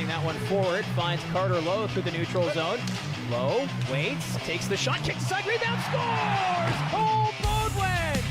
Pushing that one forward, finds Carter Lowe through the neutral zone. Lowe waits, takes the shot, kicks aside, rebound, scores! Cole Bodwin!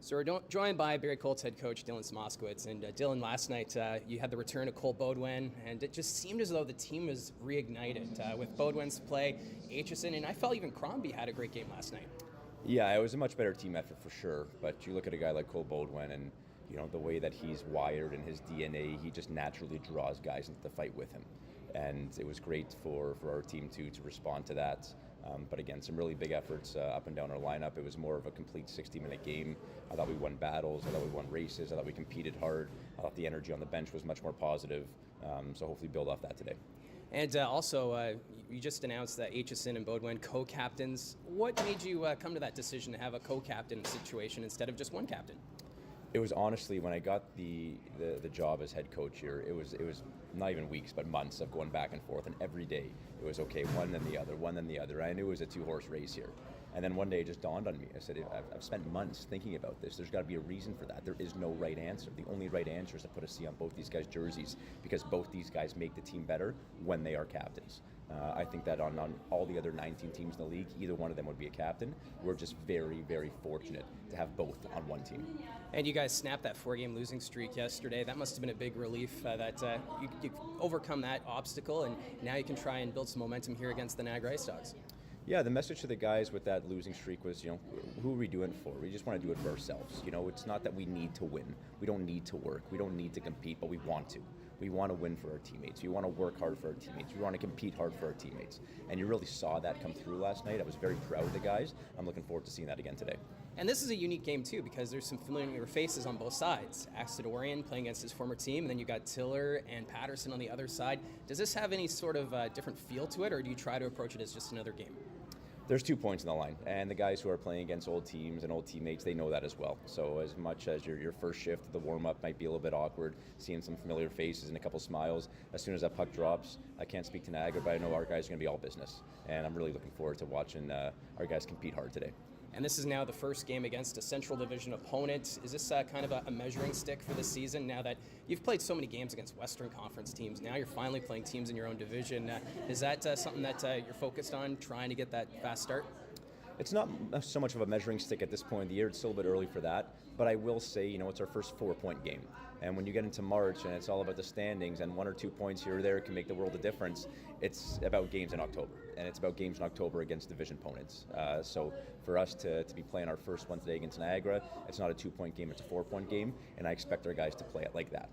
So we're joined by Barrie Colts head coach Dylan Smoskowitz. And Dylan, last night you had the return of Cole Bodwin, and it just seemed as though the team was reignited with Bodwin's play, Aitchison, and I felt even Crombie had a great game last night. Yeah, it was a much better team effort for sure. But you look at a guy like Cole Bodwin, and the way that he's wired in his DNA, he just naturally draws guys into the fight with him. And it was great for our team to respond to that. But again, some really big efforts up and down our lineup. It was more of a complete 60-minute game. I thought we won battles. I thought we won races. I thought we competed hard. I thought the energy on the bench was much more positive. So hopefully build off that today. And also, you just announced that Aitchison and Bodwin co-captains. What made you come to that decision to have a co-captain situation instead of just one captain? It was honestly, when I got the job as head coach here, it was not even weeks, but months of going back and forth, and every day it was okay, one then the other, one then the other. I knew it was a two-horse race here. And then one day it just dawned on me. I said, I've spent months thinking about this. There's got to be a reason for that. There is no right answer. The only right answer is to put a C on both these guys' jerseys, because both these guys make the team better when they are captains. I think that on all the other 19 teams in the league, either one of them would be a captain. We're just very, very fortunate to have both on one team. And you guys snapped that 4-game losing streak yesterday. That must have been a big relief that you overcome that obstacle, and now you can try and build some momentum here against the Niagara IceDogs. Yeah, the message to the guys with that losing streak was, who are we doing it for? We just want to do it for ourselves. It's not that we need to win. We don't need to work. We don't need to compete, but we want to. We want to win for our teammates. We want to work hard for our teammates. We want to compete hard for our teammates. And you really saw that come through last night. I was very proud of the guys. I'm looking forward to seeing that again today. And this is a unique game, too, because there's some familiar faces on both sides. Axtodorian playing against his former team, and then you got Tiller and Patterson on the other side. Does this have any sort of different feel to it, or do you try to approach it as just another game? There's 2 points in the line, and the guys who are playing against old teams and old teammates, they know that as well. So as much as your first shift, the warm-up might be a little bit awkward, seeing some familiar faces and a couple smiles, as soon as that puck drops, I can't speak to Niagara, but I know our guys are going to be all business. And I'm really looking forward to watching our guys compete hard today. And this is now the first game against a Central Division opponent. Is this kind of a measuring stick for the season now that you've played so many games against Western Conference teams? Now you're finally playing teams in your own division. Is that something that you're focused on, trying to get that fast start? It's not so much of a measuring stick at this point of the year. It's still a bit early for that. But I will say, it's our first 4-point game. And when you get into March and it's all about the standings and 1 or 2 points here or there can make the world a difference, it's about games in October. And it's about games in October against division opponents. So for us to be playing our first one today against Niagara, it's not a 2-point game, it's a 4-point game. And I expect our guys to play it like that.